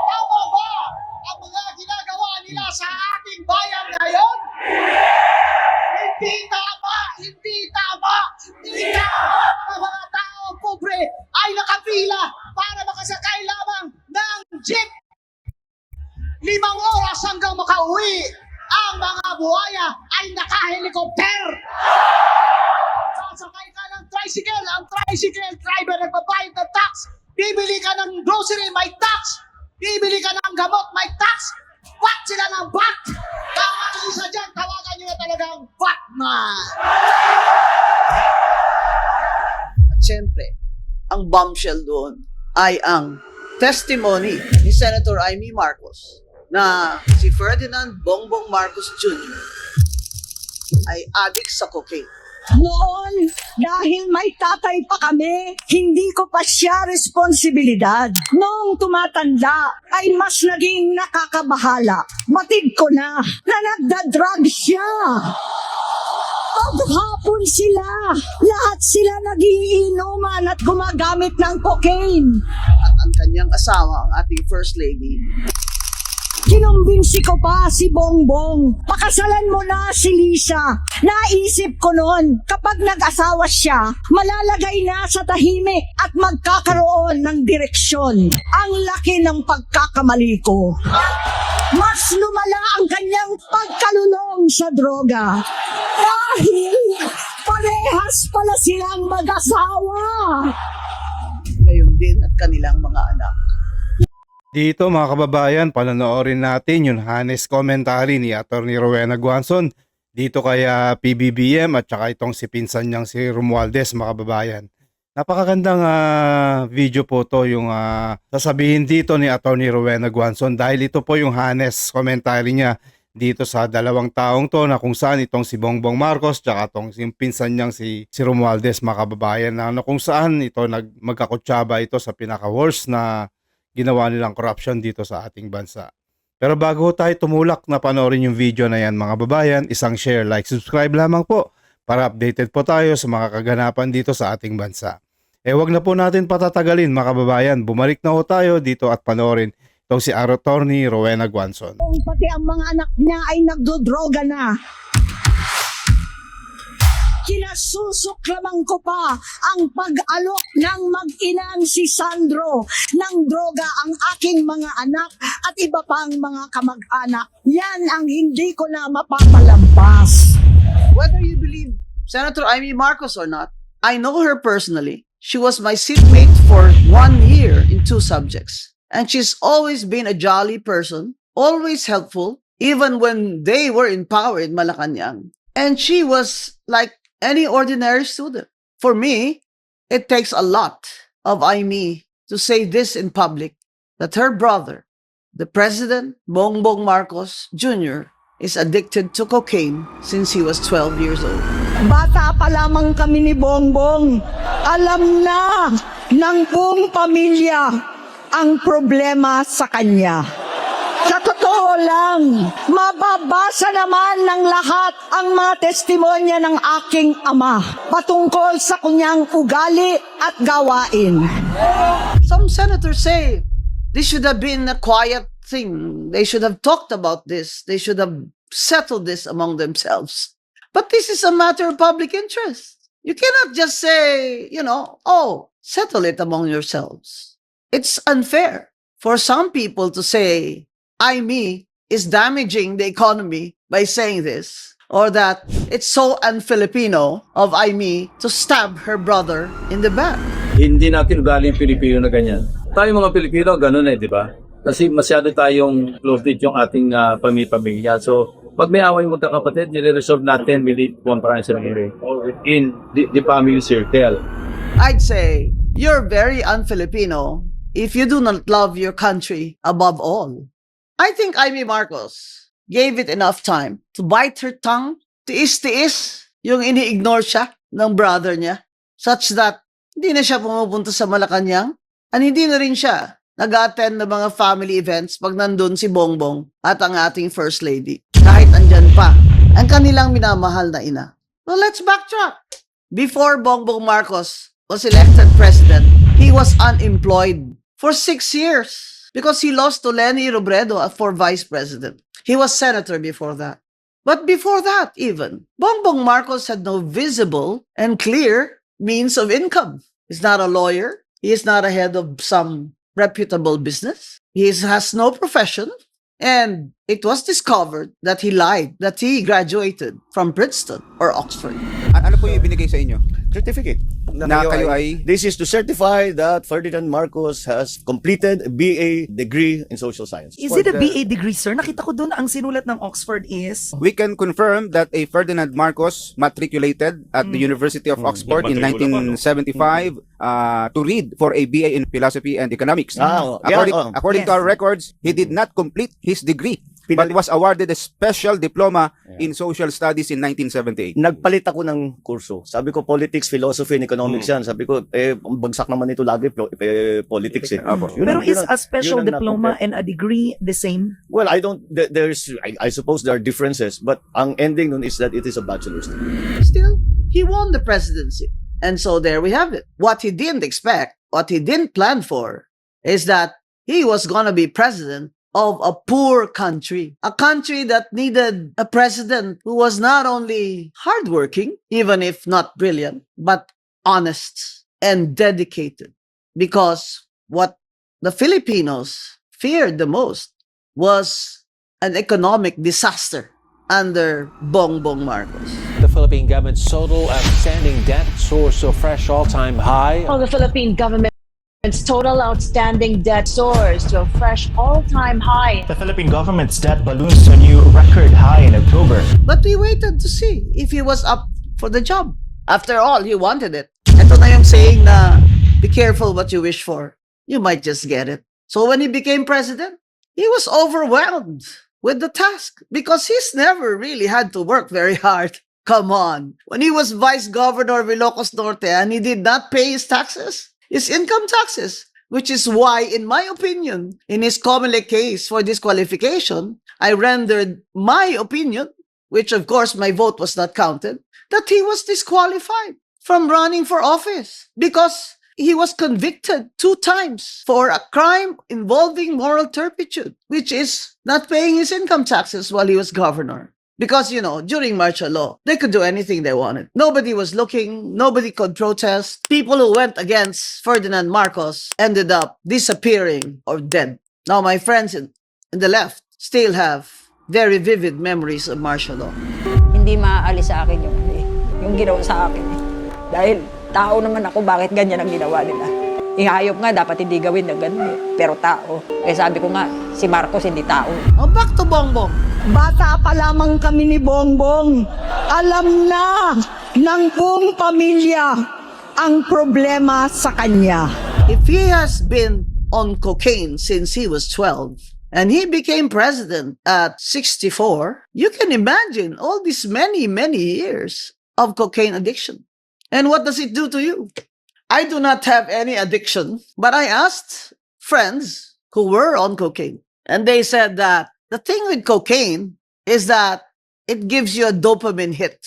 Tama ba ang mga ginagawa nila sa ating bayan ngayon? Hindi tama! Hindi tama! Hindi tama! Ang mga tao pobre ay nakapila para makasakay lamang ng jeep. 5 oras hanggang makauwi. Ang mga buhaya ay naka-helicopter. Sasakay ka ng tricycle. Ang tricycle driver nagbabayad ng tax. Bibili ka ng grocery, may tax. Bibili ka ng gamot, may tax. Bat sila ng bat. Kaya isa dyan, tawagan nyo na talagang Batman. At syempre, ang bombshell doon ay ang testimony ni Senator Amy Marcos na si Ferdinand Bongbong Marcos Jr. ay addict sa cocaine. Noon, dahil may tatay pa kami, hindi ko pa siya responsibilidad. Noong tumatanda, ay mas naging nakakabahala. Batid ko na nagda-drug siya. Paghapon sila, lahat sila nagiinuman at gumagamit ng cocaine. At ang kanyang asawa, ang ating First Lady, Kinumbinsi ko pa si Bongbong. Pakasalan mo na si Lisa. Naisip ko noon, kapag nag-asawa siya, malalagay na sa tahimik at magkakaroon ng direksyon. Ang laki ng pagkakamali ko. Mas lumala ang kanyang pagkalulong sa droga. Dahil parehas pala silang mag-asawa. gayon din at kanilang mga anak. Dito mga kababayan, panonoorin natin yung honest commentary ni Atty. Rowena Guanzon dito kay PBBM at saka itong si pinsan niyang si Romualdez mga kababayan. Napakagandang video po to yung sasabihin dito ni Atty. Rowena Guanzon dahil ito po yung honest commentary niya dito sa dalawang taong to na kung saan itong si Bongbong Marcos tsaka itong si pinsan niyang si Romualdez mga kababayan na kung saan ito magkakutsaba ito sa pinaka-worst na ginawa nilang corruption dito sa ating bansa. Pero bago tayo tumulak na panoorin yung video na yan mga babayan, isang share, like, subscribe lamang po para updated po tayo sa mga kaganapan dito sa ating bansa. Wag na po natin patatagalin mga kababayan, bumalik na po tayo dito at panoorin itong si Atty. Rowena Guanzon. Pati ang mga anak niya ay nagdodroga na. Kinasusuklaman ko pa ang pag-alok ng mag-inang si Sandro ng droga ang aking mga anak at iba pang mga kamag-anak. Yan ang hindi ko na mapapalampas. Whether you believe Senator Amy Marcos or not, I know her personally. She was my seatmate for 1 year in 2 subjects. And she's always been a jolly person, always helpful, even when they were in power in Malacanang. And she was like any ordinary student. For me, it takes a lot of Amy to say this in public, that her brother, the President Bongbong Marcos Jr., is addicted to cocaine since he was 12 years old. Bata pa lamang kami ni Bongbong. Alam na ng buong pamilya ang problema sa kanya. Sa totoo lang, mababasa naman ng lahat ang mga testimonya ng aking ama patungkol sa kanyang ugali at gawain. Some senators say this should have been a quiet thing. They should have talked about this. They should have settled this among themselves. But this is a matter of public interest. You cannot just say, oh, settle it among yourselves. It's unfair for some people to say, Amy is damaging the economy by saying this, or that it's so un-Filipino of Amy to stab her brother in the back. Hindi natin ugali yung Pilipino na ganyan. Tayo mga Pilipino, ganun di ba? Kasi masyado tayong close-knit yung ating pamilya. So, pag may away mo kapatid, nire-resolve natin within one parang sarili or within the family circle. I'd say, you're very un-Filipino if you do not love your country above all. I think Amy Marcos gave it enough time to bite her tongue, tiis-tiis yung ini-ignore siya ng brother niya, such that hindi na siya pumupunta sa Malacanang, and hindi na rin siya nag-attend ng mga family events pag nandun si Bongbong at ang ating First Lady, kahit andyan pa ang kanilang minamahal na ina. Well, let's backtrack. Before Bongbong Marcos was elected president, he was unemployed for 6 years because he lost to Lenny Robredo for vice president. He was senator before that. But before that, even, Bongbong Marcos had no visible and clear means of income. He's not a lawyer. He is not a head of some reputable business. He has no profession. And it was discovered that he lied, that he graduated from Princeton or Oxford. Ano po yung ibinigay sa inyo? Certificate. Na kayo ay- This is to certify that Ferdinand Marcos has completed a BA degree in social science. Is it a BA degree, sir? Nakita ko doon ang sinulat ng Oxford is... We can confirm that a Ferdinand Marcos matriculated at the University of Oxford in 1975 to read for a BA in philosophy and economics. According to our records, he did not complete his degree, but was awarded a special diploma in social studies in 1978. Nagpalit ako ng kurso. Sabi ko, politics, philosophy, and economics yan. Sabi ko, ang bagsak naman ito lagi, politics eh. Pero is a special diploma and a degree the same? Well, I don't, I suppose there are differences, but ang ending nun is that it is a bachelor's degree. Still, he won the presidency. And so there we have it. What he didn't expect, what he didn't plan for, is that he was going to be president of a poor country, a country that needed a president who was not only hardworking, even if not brilliant, but honest and dedicated. Because what the Filipinos feared the most was an economic disaster under Bongbong Marcos. The Philippine government's total outstanding debt soars to a fresh all-time high. The Philippine government's total outstanding debt soars to a fresh all-time high. The Philippine government's debt balloons to a new record high in October. But we waited to see if he was up for the job. After all, he wanted it. Ito na yung saying na, be careful what you wish for. You might just get it. So when he became president, he was overwhelmed with the task because he's never really had to work very hard. Come on. When he was vice governor of Ilocos Norte and he did not pay his taxes, his income taxes, which is why, in my opinion, in his Comelec case for disqualification, I rendered my opinion, which of course my vote was not counted, that he was disqualified from running for office because he was convicted 2 times for a crime involving moral turpitude, which is not paying his income taxes while he was governor. Because, during martial law, they could do anything they wanted. Nobody was looking. Nobody could protest. People who went against Ferdinand Marcos ended up disappearing or dead. Now, my friends in the left still have very vivid memories of martial law. Hindi maaalis sa akin yung ginawa sa akin. Dahil tao naman ako, bakit ganyan ang ginawa nila? Ihayop nga, dapat hindi gawin na ganun. Pero tao. Eh sabi ko nga, si Marcos hindi tao. Oh, back to Bongbong. Bata pa lamang kami ni Bongbong. Alam na ng buong pamilya ang problema sa kanya. If he has been on cocaine since he was 12 and he became president at 64, you can imagine all these many, many years of cocaine addiction. And what does it do to you? I do not have any addiction, but I asked friends who were on cocaine, and they said that the thing with cocaine is that it gives you a dopamine hit.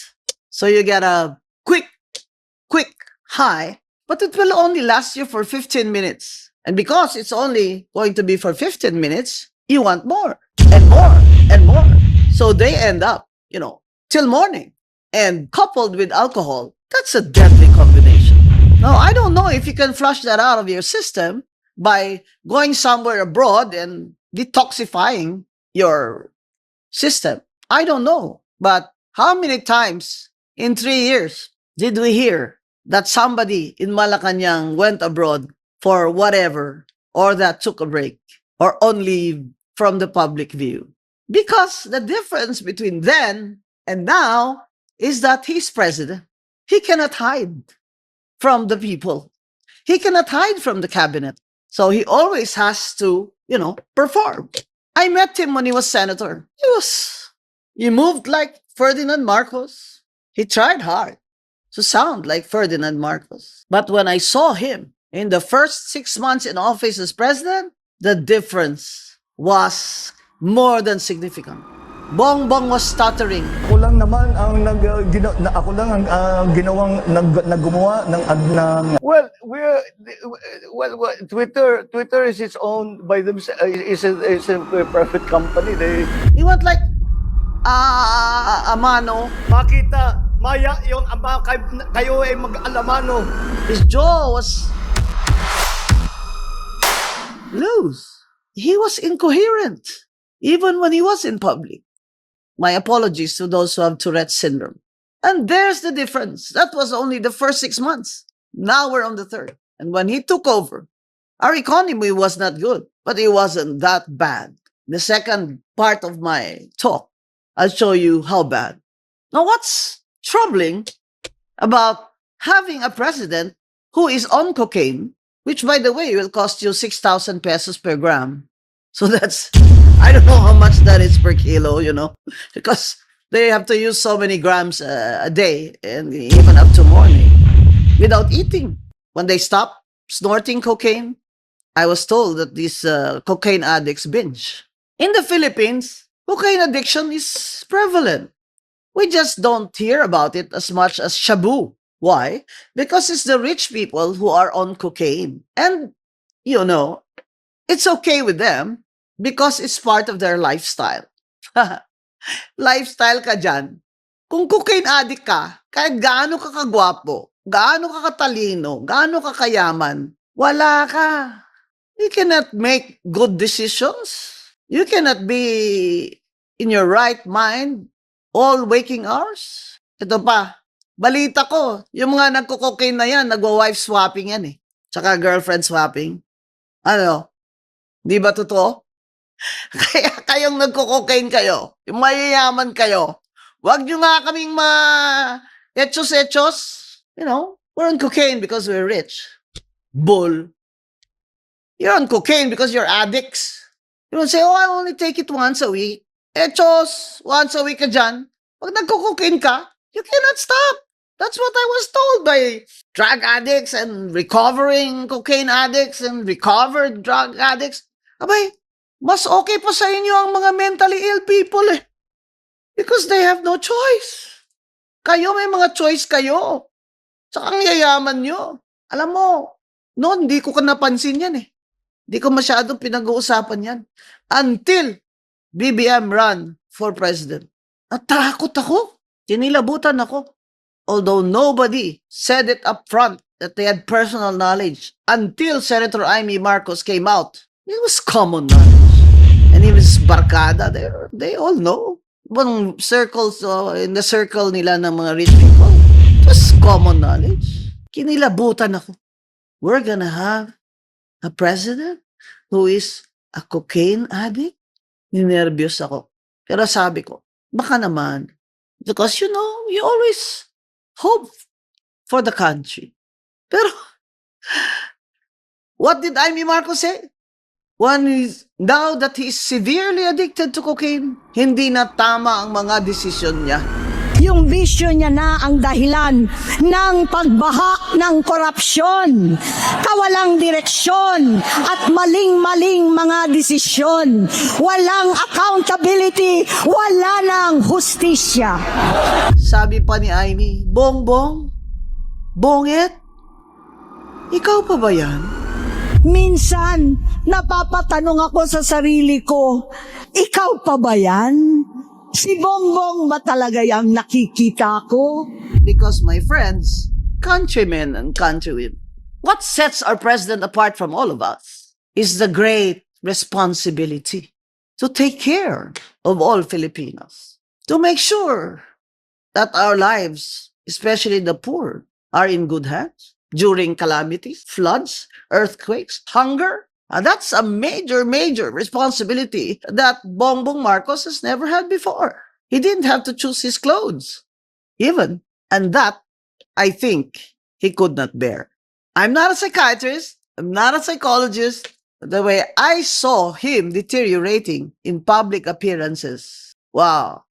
So you get a quick high, but it will only last you for 15 minutes. And because it's only going to be for 15 minutes, you want more and more and more. So they end up, till morning. And coupled with alcohol, that's a deadly combination. Now, I don't know if you can flush that out of your system by going somewhere abroad and detoxifying your system. I don't know. But how many times in 3 years did we hear that somebody in Malacanang went abroad for whatever, or that took a break, or on leave from the public view? Because the difference between then and now is that he's president. He cannot hide from the people. He cannot hide from the cabinet. So he always has to, perform. I met him when he was senator. He moved like Ferdinand Marcos. He tried hard to sound like Ferdinand Marcos. But when I saw him in the first 6 months in office as president, the difference was more than significant. Bongbong was stuttering. Ako lang naman ang ako lang ang ginawang naggumawa ng Well, Twitter is its own by themselves. Is a private company. He went like, Amano. Makita, maya yung kayo ay mag-alamano. His jaw was loose. He was incoherent, even when he was in public. My apologies to those who have Tourette's syndrome. And there's the difference. That was only the first 6 months. Now we're on the third. And when he took over, our economy was not good, but it wasn't that bad. The second part of my talk, I'll show you how bad. Now, what's troubling about having a president who is on cocaine, which, by the way, will cost you 6,000 pesos per gram. So that's, I don't know how much that is per kilo, because they have to use so many grams a day and even up to morning without eating. When they stop snorting cocaine, I was told that these cocaine addicts binge. In the Philippines, cocaine addiction is prevalent. We just don't hear about it as much as shabu. Why? Because it's the rich people who are on cocaine. And, it's okay with them because it's part of their lifestyle. Lifestyle ka dyan. Kung cocaine addict ka, kahit gaano ka kagwapo, gaano ka katalino, gaano ka kayaman, wala ka. You cannot make good decisions. You cannot be in your right mind all waking hours. Ito pa, balita ko, yung mga nagko-cocaine na yan, nagwa-wife swapping yan eh. Tsaka girlfriend swapping. Ano? Di ba totoo? Kaya kayong nagko-cocaine kayo, yung mayayaman kayo, wag nyo nga kaming ma-etchos-etchos. We're on cocaine because we're rich. Bull. You're on cocaine because you're addicts. You don't say, I only take it once a week. Etchos, once a week ka dyan. Pag nagko-cocaine ka, you cannot stop. That's what I was told by drug addicts and recovering cocaine addicts and recovered drug addicts. Abay, mas okay pa sa inyo ang mga mentally ill people eh. Because they have no choice. Kayo, may mga choice kayo. Tsaka ang yayaman nyo. Alam mo, noon, hindi ko napansin yan eh. Hindi ko masyadong pinag-uusapan yan. Until BBM ran for president. Natakot ako. Tinilabutan ako. Although nobody said it up front that they had personal knowledge until Senator Amy Marcos came out. It was common knowledge. And even Barkada, they all know. Ibang circles, in the circle nila ng mga rich people, it was common knowledge. Kinilabutan ako. We're gonna have a president who is a cocaine addict? Ninervyos ako. Pero sabi ko, baka naman. Because, you always hope for the country. Pero, what did Amy Marcos say? Now that he is severely addicted to cocaine, hindi na tama ang mga desisyon niya. Yung bisyo niya na ang dahilan ng pagbaha ng korupsyon, kawalang direksyon, at maling-maling mga desisyon. Walang accountability, wala nang hustisya. Sabi pa ni Amy, Bongbong, Bonget, ikaw pa ba yan? Minsan, napapatanong ako sa sarili ko, ikaw pa ba yan? Si Bongbong ba talaga yung nakikita ko? Because my friends, countrymen and countrywomen, what sets our president apart from all of us is the great responsibility to take care of all Filipinos, to make sure that our lives, especially the poor, are in good hands during calamities, floods, earthquakes, hunger. That's a major, major responsibility that Bongbong Marcos has never had before. He didn't have to choose his clothes, even. And that, I think, he could not bear. I'm not a psychiatrist. I'm not a psychologist. But the way I saw him deteriorating in public appearances, wow.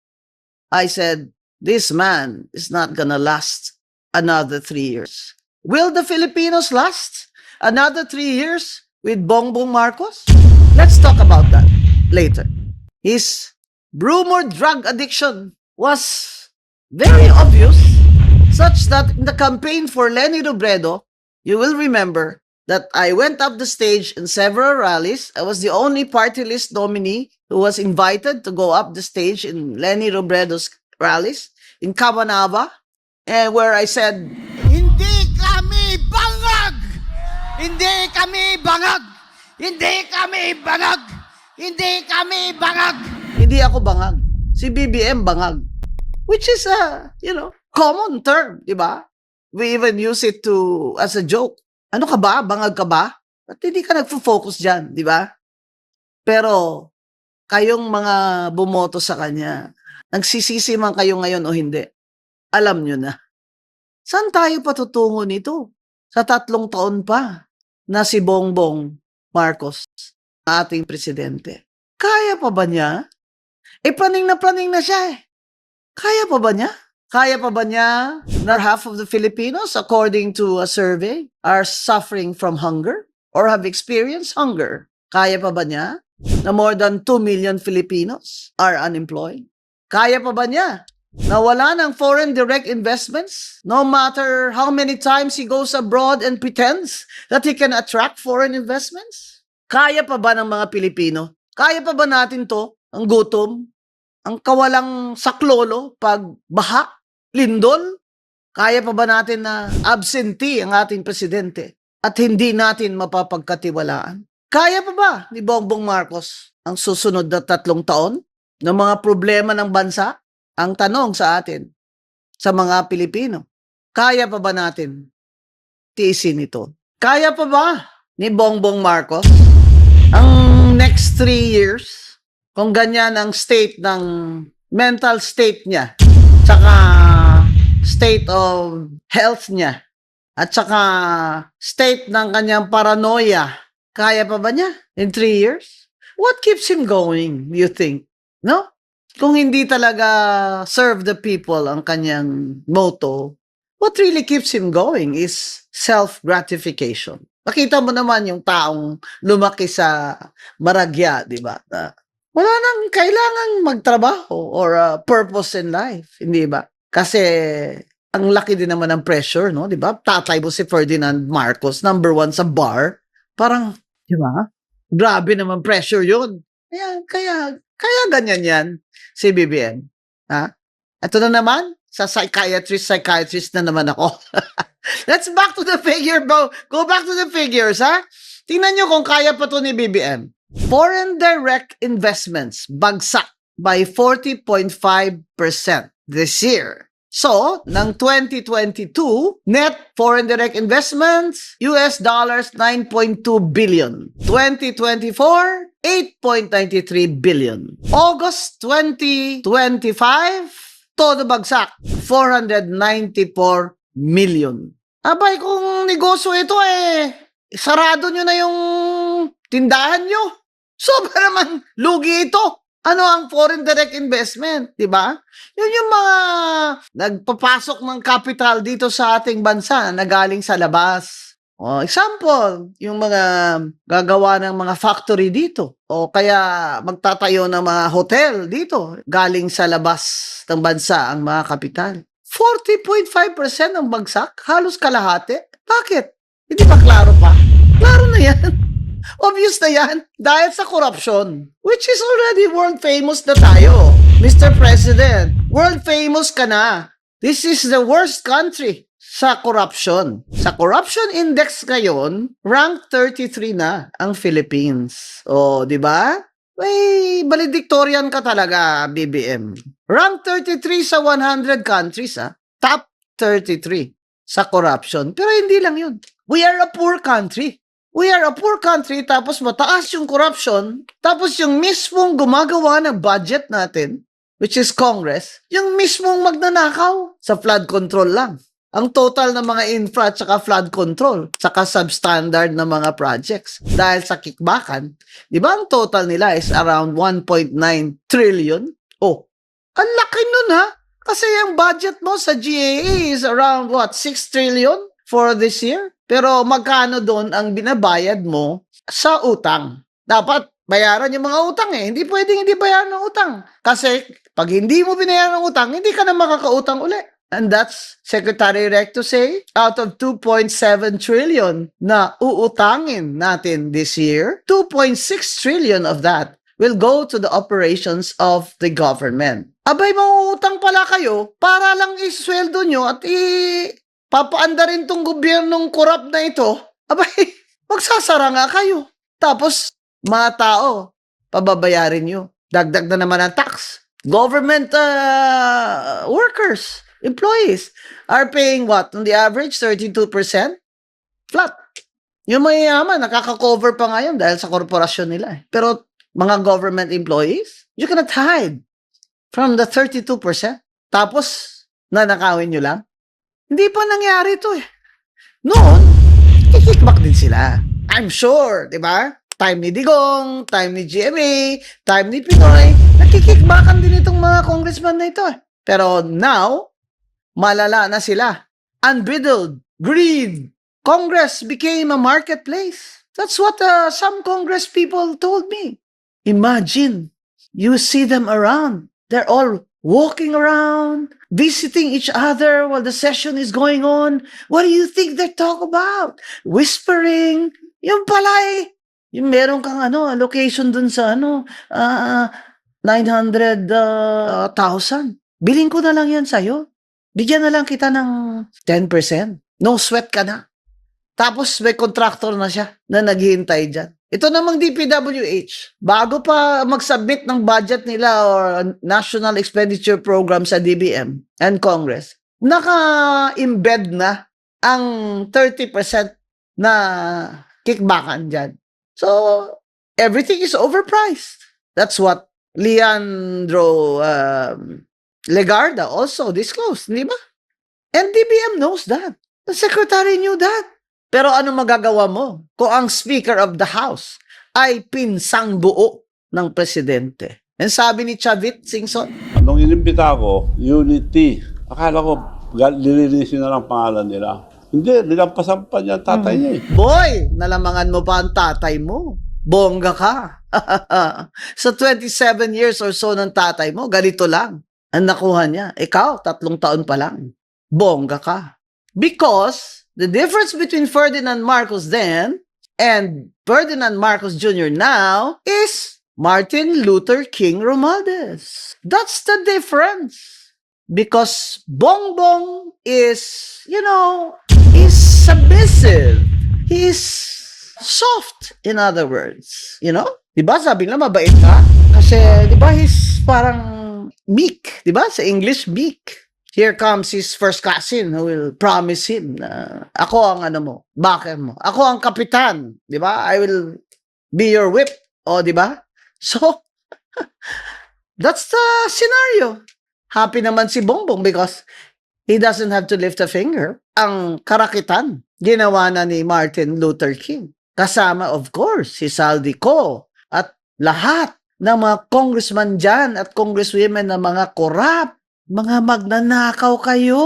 I said, this man is not gonna last another 3 years. Will the Filipinos last another 3 years with Bongbong Marcos? Let's talk about that later. He's rumored drug addiction was very obvious, such that in the campaign for Leni Robredo, you will remember that I went up the stage in several rallies. I was the only party list nominee who was invited to go up the stage in Leni Robredo's rallies in Cabanaba, and where I said, Hindi kami bangag! Hindi kami bangag! Hindi kami bangag! Hindi kami bangag! hindi ako bangag. Si BBM bangag. Which is a, common term, di ba? We even use it as a joke. Ano ka ba? Bangag ka ba? At hindi ka nagfo-focus dyan, di ba? Pero, kayong mga bumoto sa kanya, nagsisisi man kayo ngayon o hindi, alam nyo na. Saan tayo patutungo nito? Sa 3 taon pa na si Bongbong Marcos, ating presidente. Kaya pa ba niya? Praning na siya eh. Kaya pa ba niya? Kaya pa ba niya na half of the Filipinos, according to a survey, are suffering from hunger or have experienced hunger? Kaya pa ba niya na more than 2 million Filipinos are unemployed? Kaya pa ba niya na wala ng foreign direct investments no matter how many times he goes abroad and pretends that he can attract foreign investments? Kaya pa ba ng mga Pilipino? Kaya pa ba natin to? Ang gutom? Ang kawalang saklolo pag baha? Lindol? Kaya pa ba natin na absentee ang ating presidente at hindi natin mapapagkatiwalaan? Kaya pa ba ni Bongbong Marcos ang susunod na 3 taon ng mga problema ng bansa? Ang tanong sa atin, sa mga Pilipino, kaya pa ba natin tiisin ito? Kaya pa ba ni Bongbong Marcos ang next 3 years kung ganyan ang state ng mental state niya, tsaka state of health niya, at saka state ng kanyang paranoia? Kaya pa ba niya in 3 years? What keeps him going, you think? No? Kung hindi talaga serve the people ang kanyang motto, what really keeps him going is self-gratification. Nakita mo naman yung taong lumaki sa Maragya, di ba? Wala nang kailangang magtrabaho or purpose in life, hindi ba? Kasi ang laki din naman ng pressure, no? Di ba? Tatay mo si Ferdinand Marcos, number 1 sa bar. Parang, di ba? Grabe naman pressure yun. Kaya ganyan yan, si BBM. Ha? Ito na naman, sa psychiatrist na naman ako. Let's back to the figure, bro. Go back to the figures, ha? Tingnan nyo kung kaya pa to ni BBM. Foreign direct investments bagsak by 40.5% this year. So, ng 2022, net foreign direct investments, US dollars 9.2 billion. 2024, 8.93 billion. August 2025, todo bagsak, 494 million. Abay, kung negosyo ito sarado nyo na yung tindahan nyo. Sobra naman lugi ito. Ano ang foreign direct investment, di ba? Yun yung mga nagpapasok ng capital dito sa ating bansa na galing sa labas. O, example, yung mga gagawa ng mga factory dito. O kaya magtatayo ng mga hotel dito galing sa labas ng bansa ang mga kapital. 40.5% ang bagsak, halos kalahati. Bakit? Hindi ba klaro pa? Klaro na yan. Obvious na yan dahil sa corruption, which is already world famous na tayo. Mr. President, world famous ka na. This is the worst country sa corruption. Sa corruption index ngayon, rank 33 na ang Philippines. O, di ba? May valedictorian ka talaga, BBM. Rank 33 sa 100 countries, Top 33 sa corruption. Pero hindi lang yun. We are a poor country. We are a poor country, tapos mataas yung corruption, tapos yung mismong gumagawa ng budget natin, which is Congress, yung mismong magnanakaw sa flood control lang. Ang total ng mga infra at saka flood control, saka substandard na mga projects. Dahil sa kickbackan, di ba ang total nila is around 1.9 trillion? Oh, ang laki nun Kasi yung budget mo sa GAA is around 6 trillion for this year? Pero magkano doon ang binabayad mo sa utang? Dapat bayaran yung mga utang eh. Hindi pwedeng hindi bayaran ng utang. Kasi pag hindi mo binayaran ng utang, hindi ka na makakautang uli. And that's Secretary Recto say, out of 2.7 trillion na uutangin natin this year, 2.6 trillion of that will go to the operations of the government. Abay, mangungutang pala kayo para lang isweldo nyo at papaanda rin tong gobyernong korap na ito. Abay, magsasara nga kayo. Tapos, mga tao, pababayarin nyo. Dagdag na naman ang tax. Government workers, employees are paying what? On the average, 32%? Flat. Yung mayayaman, nakaka-cover pa ngayon dahil sa korporasyon nila. Pero mga government employees, you cannot hide from the 32%. Tapos, nanakawin nyo lang. Hindi pa nangyari ito eh. Noon, kickback din sila. I'm sure, di ba? Time ni Digong, time ni GMA, time ni Pinoy, nakikikbackan din itong mga congressman na ito eh. Pero now, malala na sila. Unbridled greed. Congress became a marketplace. That's what some Congress people told me. Imagine, you see them around. They're all walking around, visiting each other while the session is going on. What do you think they talk about? Whispering. Yung pala eh. Yung meron kang allocation dun sa 900,000. Biling ko na lang yan sa'yo. Bigyan na lang kita ng 10%. No sweat ka na. Tapos may contractor na siya na naghihintay dyan. Ito namang DPWH, bago pa mag-submit ng budget nila or National Expenditure Program sa DBM and Congress, naka-embed na ang 30% na kickbackan dyan. So, everything is overpriced. That's what Leandro Legarda also disclosed, di ba? And DBM knows that. The secretary knew that. Pero ano magagawa mo kung ang Speaker of the House ay pinsang buo ng presidente? And sabi ni Chavit Singson, nung inimbita ko, Unity, akala ko lilinisin na lang pangalan nila. Hindi, nilampasan pa niya tatay niya eh. Boy, nalamangan mo pa ang tatay mo. Bongga ka. Sa 27 years or so ng tatay mo, ganito lang ang nakuha niya. Ikaw, 3 taon pa lang. Bongga ka. Because the difference between Ferdinand Marcos then and Ferdinand Marcos Jr. now is Martin Luther King Romualdez. That's the difference. Because Bongbong is, is submissive. He's soft, in other words. Diba sabi nila mabait ka? Kasi, diba, he's parang meek. Diba? Sa English, meek. Here comes his first cousin who will promise him na ako ang backer mo. Ako ang kapitan, di ba? I will be your whip. O, di ba? So, that's the scenario. Happy naman si Bongbong because he doesn't have to lift a finger. Ang karakitan, ginawa na ni Martin Luther King. Kasama, of course, si Saldi Co. At lahat ng mga congressman dyan at congresswomen na mga korap. Mga magnanakaw kayo.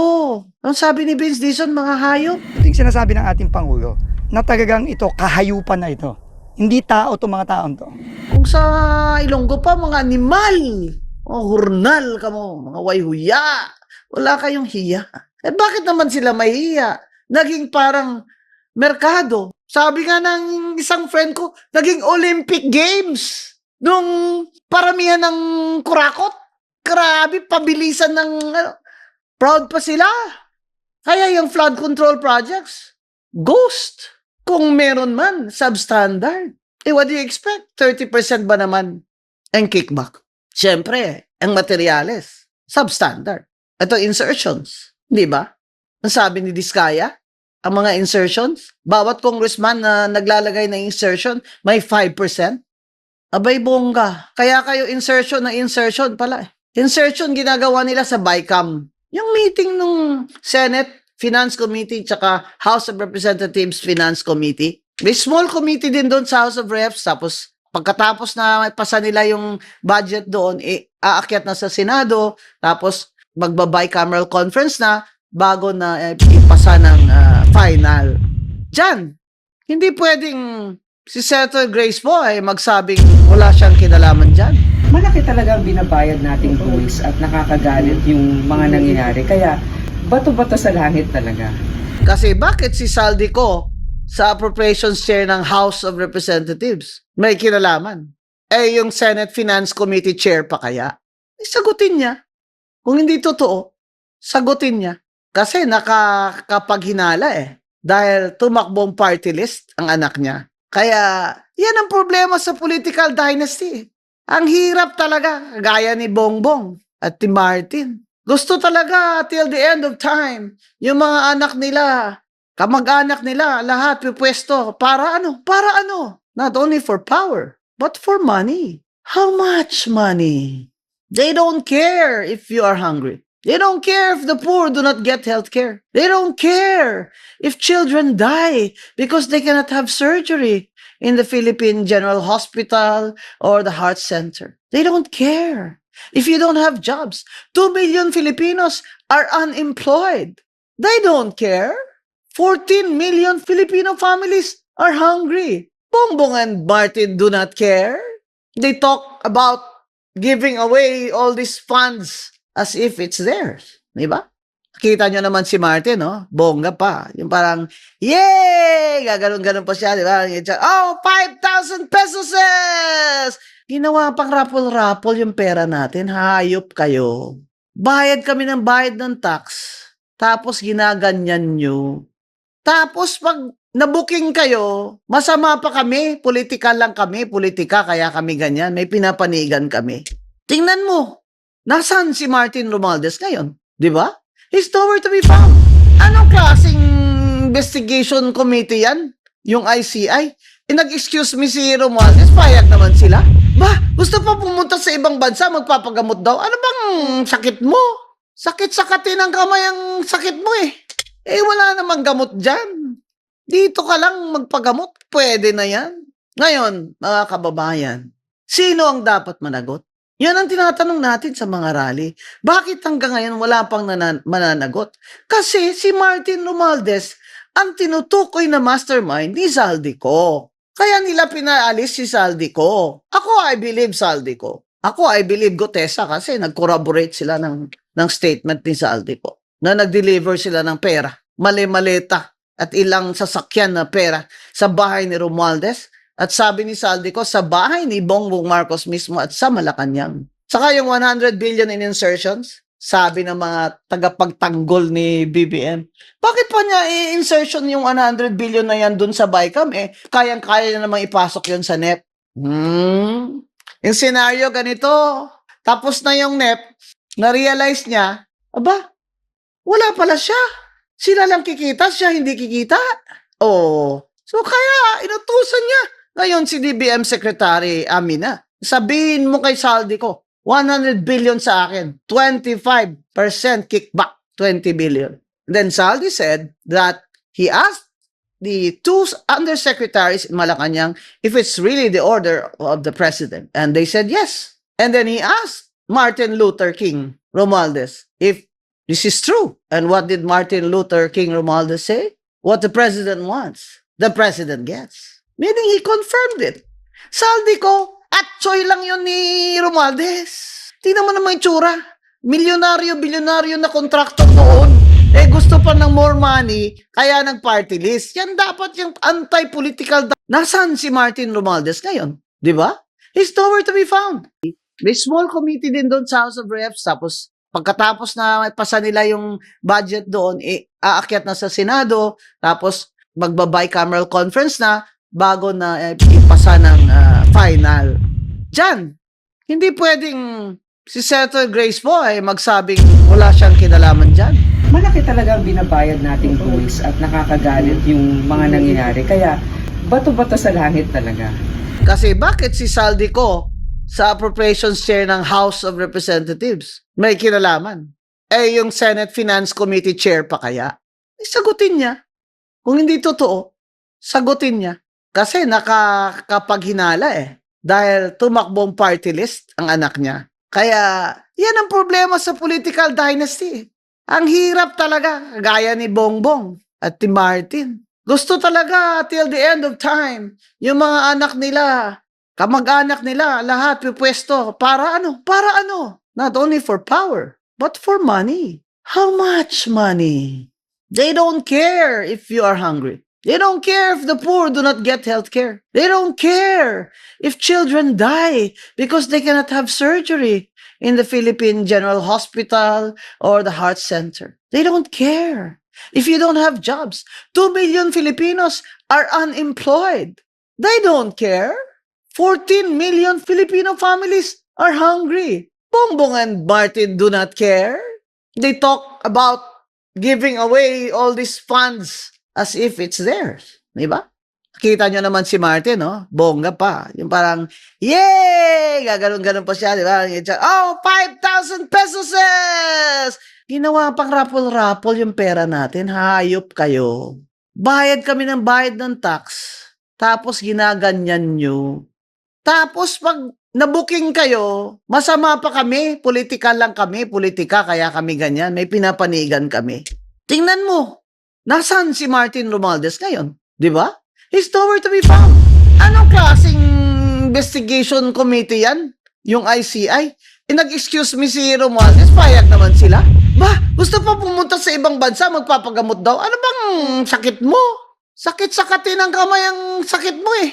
Ang sabi ni Vince Dizon, mga hayop. Ito yung sinasabi ng ating Pangulo, na talagang ito, kahayupan na ito. Hindi tao itong mga taon to. Kung sa Ilonggo pa, mga animal, mga hurnal ka mo, mga wayhuya, wala kayong hiya. Bakit naman sila mahiya? Naging parang merkado. Sabi nga ng isang friend ko, naging Olympic Games nung paramihan ng kurakot. Grabe, pabilisan ng proud pa sila. Kaya yung flood control projects, ghost. Kung meron man, substandard. What do you expect? 30% ba naman ang kickback? Siyempre, ang materyales, substandard. Ito, insertions. Di ba? Ang sabi ni Diskaya, ang mga insertions, bawat congressman na naglalagay ng insertion, may 5%. Abay, bongga. Kaya kayo insertion na insertion pala. Insertion ginagawa nila sa BICAM. Yung meeting ng Senate Finance Committee tsaka House of Representatives Finance Committee. May small committee din doon sa House of Reps. Tapos pagkatapos na pasa nila yung budget doon, aakyat na sa Senado. Tapos magba-bicameral conference na bago na ipasa ng final. Diyan, hindi pwedeng si Senator Grace po ay magsabing wala siyang kinalaman dyan. Malaki talaga ang binabayad nating buwis at nakakagalit yung mga nangyayari. Kaya bato-bato sa langit talaga. Kasi bakit si Saldico sa Appropriations Chair ng House of Representatives may kinalaman? Eh yung Senate Finance Committee Chair pa kaya? Sagutin niya. Kung hindi totoo, sagutin niya. Kasi nakakapaghinala eh. Dahil tumakbong party list ang anak niya. Kaya yan ang problema sa political dynasty. Ang hirap talaga, gaya ni Bongbong at ni Martin. Gusto talaga till the end of time, yung mga anak nila, kamag-anak nila, lahat pipwesto. Para ano? Para ano? Not only for power, but for money. How much money? They don't care if you are hungry. They don't care if the poor do not get health care. They don't care if children die because they cannot have surgery in the Philippine General Hospital or the Heart Center. They don't care if you don't have jobs. 2 million Filipinos are unemployed. They don't care. 14 million Filipino families are hungry. Bongbong and Martin do not care. They talk about giving away all these funds as if it's theirs. Diba? Kita nyo naman si Martin, no? Bongga pa. Yung parang, yay! Gaganon-ganon pa siya, di ba? Oh, 5,000 pesos! Ginawa pang rapol-rapol yung pera natin. Hayop kayo. Bayad kami ng bayad ng tax. Tapos ginaganyan nyo. Tapos pag nabuking kayo, masama pa kami. Politika lang kami. Politika, kaya kami ganyan. May pinapanigan kami. Tingnan mo. Nasaan si Martin Romualdez ngayon? Di ba? He's nowhere to be found. Anong klaseng investigation committee yan? Yung ICI? Nag-excuse me si Romualdez, payag naman sila. Ba, gusto pa pumunta sa ibang bansa, magpapagamot daw. Ano bang sakit mo? Sakit-sakatin ang kamay ang sakit mo eh. Eh, wala namang gamot dyan. Dito ka lang magpagamot, pwede na yan. Ngayon, mga kababayan, sino ang dapat managot? Yan ang tinatanong natin sa mga rally. Bakit hanggang ngayon wala pang mananagot? Kasi si Martin Romualdez ang tinutukoy na mastermind ni Saldico. Kaya nila pinaalis si Saldico. Ako, I believe Saldico. Ako, I believe Gutesa kasi nag-corroborate sila ng statement ni Saldico na nag-deliver sila ng pera, mali-maleta at ilang sasakyan na pera sa bahay ni Romualdez. At sabi ni Saldico, sa bahay ni Bongbong Marcos mismo at sa Malacanang. Saka yung 100 billion in insertions, sabi ng mga tagapagtanggol ni BBM, bakit pa niya i-insertion yung 100 billion na yan dun sa BICAM? Eh, kayang-kaya na namang ipasok yun sa NEP. Yung senaryo ganito, tapos na yung NEP, na-realize niya, aba, wala pala siya. Sila lang kikita, siya hindi kikita. Oh, so kaya inutusan niya. Ngayon si DBM Secretary Amina, sabihin mo kay Saldico, 100 billion sa akin, 25% kickback, 20 billion. Then Saldi said that he asked the two undersecretaries in Malacanang if it's really the order of the president. And they said yes. And then he asked Martin Luther King Romualdez if this is true. And what did Martin Luther King Romualdez say? What the president wants, the president gets. Meaning he confirmed it. Saldico, at choy lang yun ni Romualdez. Tingnan mo naman yung tsura. Milyonaryo, bilyonaryo na kontraktor doon. Eh gusto pa ng more money, kaya nag-party list. Yan dapat yung anti-political. Nasaan si Martin Romualdez ngayon? Di ba? He's nowhere to be found. May small committee din doon sa House of Reps. Tapos pagkatapos na pasa nila yung budget doon, aakyat na sa Senado. Tapos magba-bicameral conference na bago na ipasa ng final. Diyan, hindi pwedeng si Senator Grace po ay magsabing wala siyang kinalaman dyan. Malaki talaga ang binabayad nating buwis at nakakagalit yung mga nangyayari. Kaya bato-bato sa langit talaga. Kasi bakit si Saldico sa Appropriations Chair ng House of Representatives may kinalaman? Eh yung Senate Finance Committee Chair pa kaya? Sagutin niya. Kung hindi totoo, sagutin niya. Kasi nakakapaghinala eh. Dahil tumakbong party list ang anak niya. Kaya yan ang problema sa political dynasty. Ang hirap talaga, gaya ni Bongbong at ni Martin. Gusto talaga till the end of time, yung mga anak nila, kamag-anak nila, lahat pipwesto. Para ano? Para ano? Not only for power, but for money. How much money? They don't care if you are hungry. They don't care if the poor do not get health care. They don't care if children die because they cannot have surgery in the Philippine General Hospital or the Heart Center. They don't care. If you don't have jobs, 2 million Filipinos are unemployed. They don't care. 14 million Filipino families are hungry. Bongbong and Martin do not care. They talk about giving away all these funds as if it's theirs. Diba? Kita nyo naman si Martin, no? Bongga pa. Yung parang, yay! Gaganon-ganon pa siya, di ba? Oh, 5,000 pesos! Ginawa pang rapol-rapol yung pera natin. Hayop kayo. Bayad kami ng bayad ng tax. Tapos ginaganyan nyo. Tapos pag nabuking kayo, masama pa kami. Politika lang kami. Politika, kaya kami ganyan. May pinapanigan kami. Tingnan mo. Nasaan si Martin Romualdez ngayon? Di ba? He's nowhere to be found. Anong klaseng investigation committee yan? Yung ICI? Nag-excuse me si Romualdez, payag naman sila. Ba, gusto pa pumunta sa ibang bansa, magpapagamot daw. Ano bang sakit mo? Sakit-sakatin ang kamay ang sakit mo eh.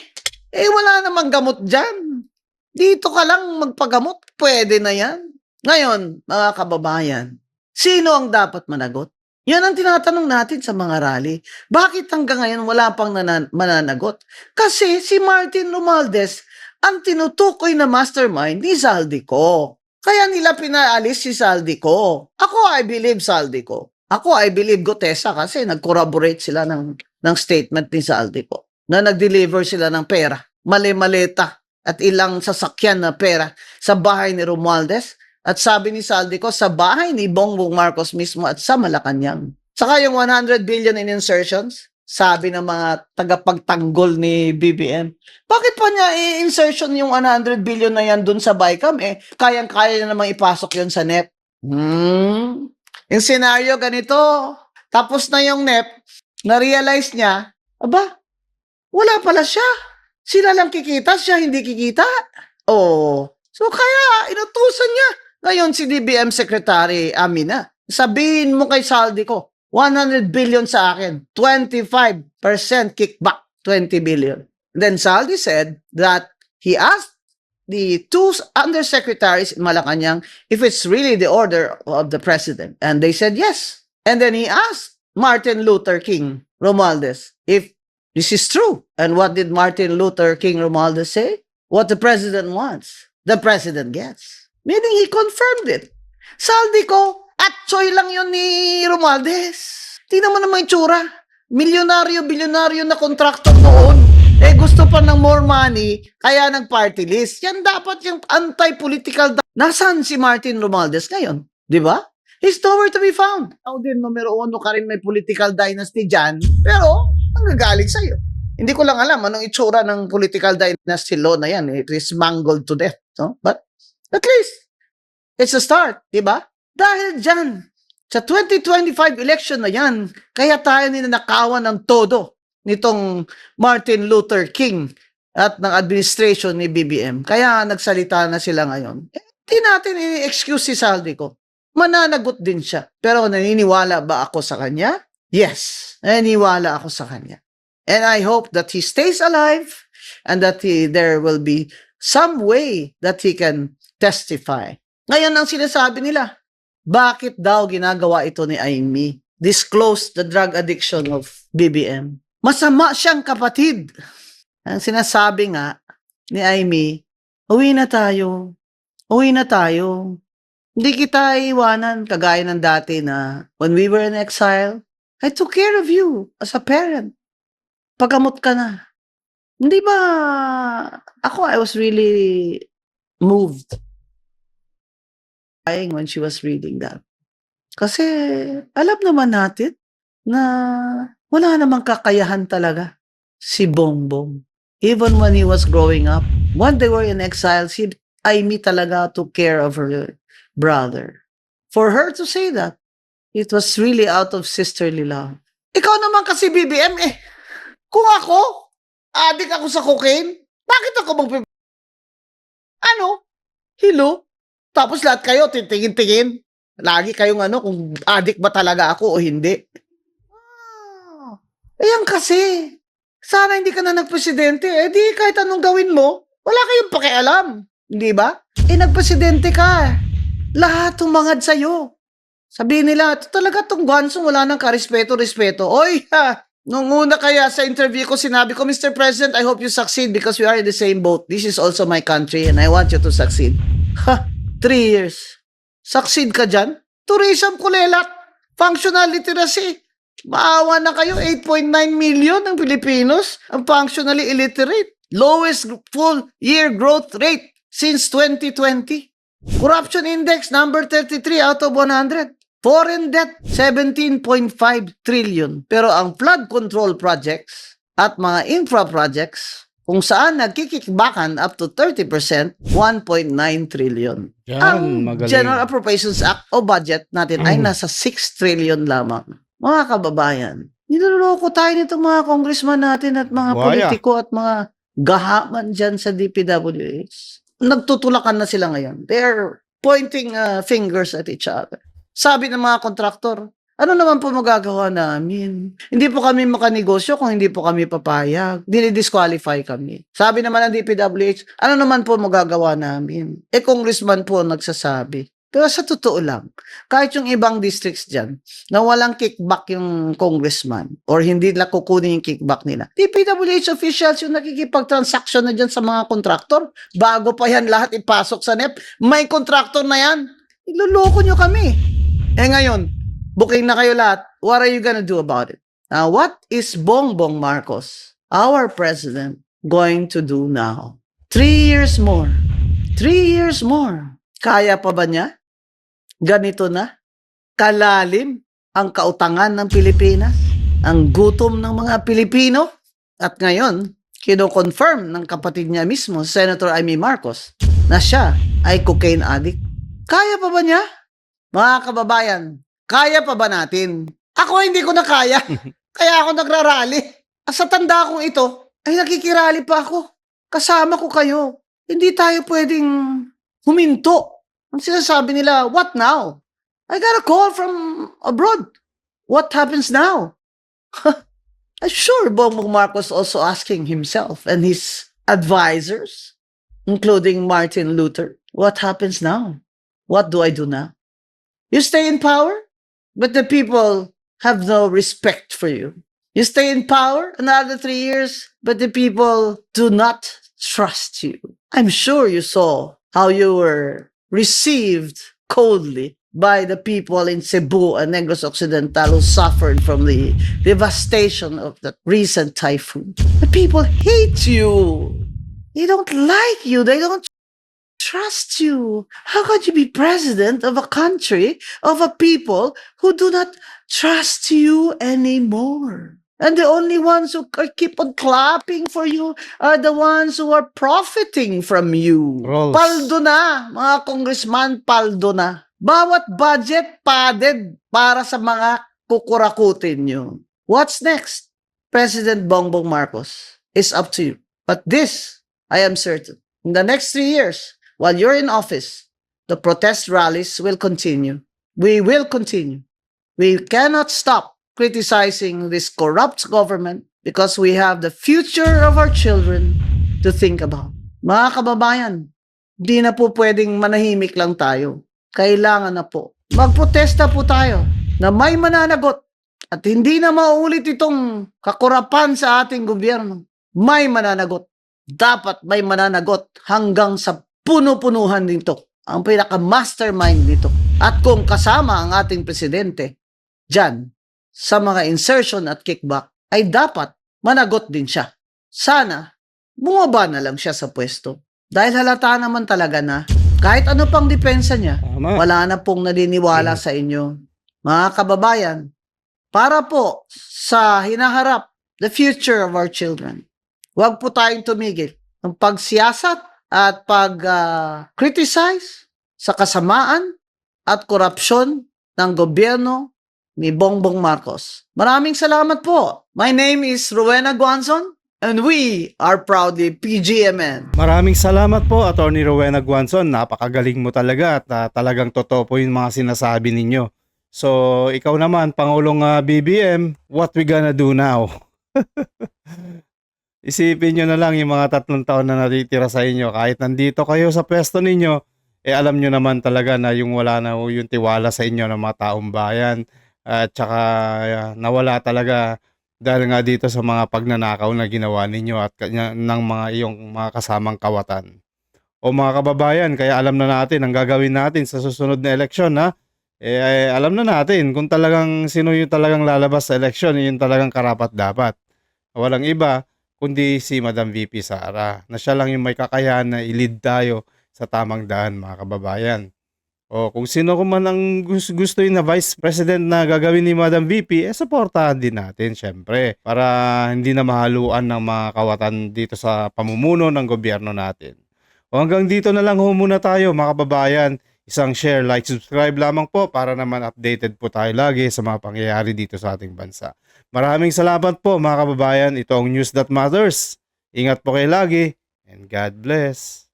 Eh, wala namang gamot dyan. Dito ka lang magpagamot, pwede na yan. Ngayon, mga kababayan, sino ang dapat managot? Yan ang tinatanong natin sa mga rally. Bakit hanggang ngayon wala pang mananagot? Kasi si Martin Romualdez ang tinutukoy na mastermind ni Zaldico. Kaya nila pinaalis si Zaldico. Ako, I believe Zaldico. Ako, I believe Gutesa kasi nag-corroborate sila ng statement ni Zaldico na nag-deliver sila ng pera, mali-maleta at ilang sasakyan na pera sa bahay ni Romualdez. At sabi ni Zaldico, sa bahay ni Bongbong Marcos mismo at sa Malacanang. Saka yung 100 billion in insertions, sabi ng mga tagapagtanggol ni BBM, bakit pa niya i-insertion yung 100 billion na yan dun sa BICAM? Eh, kayang-kaya na namang ipasok yun sa NEP. Yung senaryo ganito, tapos na yung NEP, na-realize niya, aba, wala pala siya. Sila lang kikita, siya hindi kikita. Oh, so kaya inutusan niya. Ngayon si DBM Secretary Amina, sabihin mo kay Zaldico, 100 billion sa akin, 25% kickback, 20 billion. Then Zaldi said that he asked the two undersecretaries in Malacanang if it's really the order of the president. And they said yes. And then he asked Martin Luther King Romualdez if this is true. And what did Martin Luther King Romualdez say? What the president wants, the president gets. Meaning he confirmed it. Zaldico, atsoy lang yun ni Romualdez. Tingnan mo naman yung tsura. Milyonaryo, bilyonaryo na kontraktor noon. Eh gusto pa ng more money, kaya nag-party list. Yan dapat yung anti-political. Nasaan si Martin Romualdez ngayon? Di ba? He's nowhere to be found. Ako din, numero 1 ka rin may political dynasty dyan. Pero, ang gagaling sa'yo. Hindi ko lang alam anong itsura ng political dynasty law na yan. It is mangled to death. No? But, at least, it's a start, di ba? Dahil dyan, sa 2025 election na yan, kaya tayo ninanakawan ng todo nitong Martin Luther King at ng administration ni BBM. Kaya nagsalita na sila ngayon. Hindi natin i-excuse si Zaldico. Mananagot din siya. Pero naniniwala ba ako sa kanya? Yes, naniniwala ako sa kanya. And I hope that he stays alive and that there will be some way that he can testify. Ngayon ang sinasabi nila, bakit daw ginagawa ito ni Amy? Disclose the drug addiction of BBM. Masama siyang kapatid. Ang sinasabi nga ni Amy, uwi na tayo. Uwi na tayo. Hindi kita iwanan kagaya ng dati na when we were in exile, I took care of you as a parent. Pagamot ka na. Hindi ba, ako, I was really moved when she was reading that. Kasi, alam naman natin na wala namang kakayahan talaga si Bongbong. Even when he was growing up, when they were in exile, si Amy talaga took care of her brother. For her to say that, it was really out of sisterly love. Ikaw naman kasi BBM eh. Kung ako, adik ako sa cocaine, bakit ako ano? Hilo? Tapos lahat kayo, titingin-tingin. Lagi kayong kung adik ba talaga ako o hindi. Ayan kasi. Sana hindi ka na nagpresidente. Eh di kahit anong gawin mo, wala kayong pakialam. Hindi ba? Nagpresidente ka. Lahat tumangad sa'yo. Sabihin nila, ito talaga tong Guanzon, wala nang karespeto-respeto. Oy, nung una kaya sa interview ko, sinabi ko, Mr. President, I hope you succeed because we are in the same boat. This is also my country and I want you to succeed. 3 years. Succeed ka dyan? Tourism kulelat. Functional literacy. Maawa na kayo, 8.9 million ng Pilipinos ang functionally illiterate. Lowest full year growth rate since 2020. Corruption index number 33 out of 100. Foreign debt 17.5 trillion. Pero ang flood control projects at mga infra projects kung saan nagkikikbakan up to 30%, 1.9 trillion. Yan, Ang magaling. General Appropriations Act o budget natin ay nasa 6 trillion lamang. Mga kababayan, niloloko tayo nitong mga congressman natin at mga Buhaya. politiko at mga gahaman dyan sa DPWH. Nagtutulakan na sila ngayon. They're pointing fingers at each other. Sabi ng mga kontraktor, ano naman po magagawa namin? Hindi po kami makanegosyo kung hindi po kami papayag. Dinidisqualify kami. Sabi naman ng DPWH, ano naman po magagawa namin? Congressman po ang nagsasabi. Pero sa totoo lang, kahit yung ibang districts dyan, na walang kickback yung congressman or hindi nila kukunin yung kickback nila, DPWH officials yung nakikipag-transaction na dyan sa mga kontraktor, bago pa yan lahat ipasok sa NEP, may kontraktor na yan. Iloloko nyo kami. Ngayon, booking na kayo lahat. What are you gonna do about it? Now, what is Bongbong Marcos, our president, going to do now? 3 years more. 3 years more. Kaya pa ba niya? Ganito na? Kalalim ang kautangan ng Pilipinas? Ang gutom ng mga Pilipino? At ngayon, kino-confirm ng kapatid niya mismo, Senator Amy Marcos, na siya ay cocaine addict. Kaya pa ba niya? Mga kababayan, kaya pa ba natin? Ako hindi ko na kaya. Kaya ako nagrarally. Sa tanda kong ito, ay nakikirally pa ako. Kasama ko kayo. Hindi tayo pwedeng huminto. Ang sinasabi nila, what now? I got a call from abroad. What happens now? I'm sure Bongbong Marcos also asking himself and his advisors, including Martin Luther, what happens now? What do I do now? You stay in power, but the people have no respect for you. You stay in power another 3 years, but the people do not trust you. I'm sure you saw how you were received coldly by the people in Cebu and Negros Occidental who suffered from the devastation of that recent typhoon. The people hate you. They don't like you. They don't trust you. How could you be president of a country, of a people who do not trust you anymore? And the only ones who keep on clapping for you are the ones who are profiting from you. Rolls. Paldo na, mga congressman, paldo na. Bawat budget padded para sa mga kukurakutin nyo. What's next? President Bongbong Marcos is up to you. But this, I am certain, in the next 3 years, while you're in office, the protest rallies will continue. We will continue. We cannot stop criticizing this corrupt government because we have the future of our children to think about. Mga kababayan, di na po pwedeng manahimik lang tayo. Kailangan na po. Magprotesta po tayo na may mananagot at hindi na mauulit itong kakurapan sa ating gobyerno. May mananagot. Dapat may mananagot hanggang sa puno-punuhan nito. Ang pinaka-mastermind nito. At kung kasama ang ating presidente, dyan, sa mga insertion at kickback, ay dapat managot din siya. Sana, bumaba na lang siya sa pwesto. Dahil halata naman talaga na, kahit ano pang depensa niya, Tama. wala na pong naniniwala sa inyo. Mga kababayan, para po sa hinaharap, the future of our children, huwag po tayong tumigil ng pagsiyasat at pag-criticize sa kasamaan at korupsyon ng gobyerno ni Bongbong Marcos. Maraming salamat po. My name is Rowena Guanzon and we are proudly PGMN. Maraming salamat po, Attorney Rowena Guanzon. Napakagaling mo talaga at talagang totoo po yung mga sinasabi ninyo. So, ikaw naman, Pangulong BBM, what we gonna do now? Isipin nyo na lang yung mga 3 taon na natitira sa inyo. Kahit nandito kayo sa pwesto ninyo, alam nyo naman talaga na yung wala na yung tiwala sa inyo ng mga taong bayan. At saka nawala talaga dahil nga dito sa mga pagnanakaw na ginawa ninyo at ng mga iyong mga kasamang kawatan. O mga kababayan, kaya alam na natin ang gagawin natin sa susunod na eleksyon, ha? Alam na natin kung talagang sino yung talagang lalabas sa eleksyon, yung talagang karapat dapat. Walang iba kundi si Madam VP Sara, na siya lang yung may kakayahan na i-lead tayo sa tamang daan, mga kababayan. O kung sino man ang gusto na Vice President na gagawin ni Madam VP, supportahan din natin syempre para hindi na mahaluan ng mga kawatan dito sa pamumuno ng gobyerno natin. O hanggang dito na lang muna tayo, mga kababayan. Isang share, like, subscribe lamang po para naman updated po tayo lagi sa mga pangyayari dito sa ating bansa. Maraming salamat po, mga kababayan. Ito ang News That Matters. Ingat po kayo lagi and God bless.